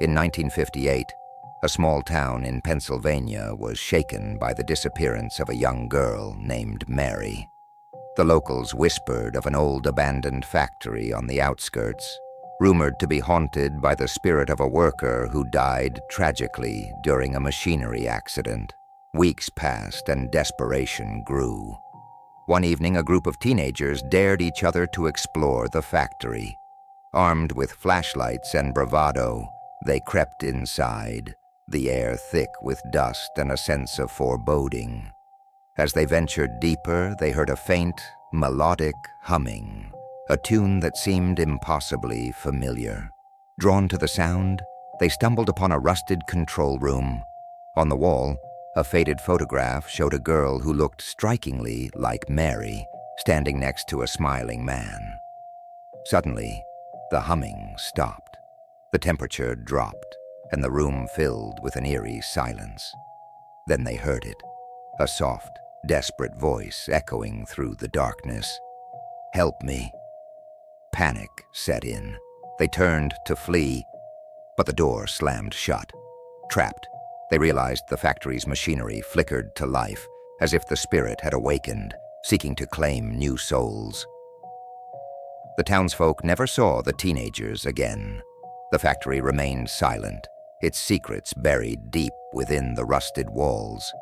In 1958, a small town in Pennsylvania was shaken by the disappearance of a young girl named Mary. The locals whispered of an old abandoned factory on the outskirts, rumored to be haunted by the spirit of a worker who died tragically during a machinery accident. Weeks passed and desperation grew. One evening, a group of teenagers dared each other to explore the factory. Armed with flashlights and bravado, they crept inside, the air thick with dust and a sense of foreboding. As they ventured deeper, they heard a faint, melodic humming, a tune that seemed impossibly familiar. Drawn to the sound, they stumbled upon a rusted control room. On the wall, a faded photograph showed a girl who looked strikingly like Mary, standing next to a smiling man. Suddenly, the humming stopped. The temperature dropped, and the room filled with an eerie silence. Then they heard it, a soft, desperate voice echoing through the darkness. "Help me." Panic set in. They turned to flee, but the door slammed shut. Trapped, they realized the factory's machinery flickered to life, as if the spirit had awakened, seeking to claim new souls. The townsfolk never saw the teenagers again. The factory remained silent, its secrets buried deep within the rusted walls.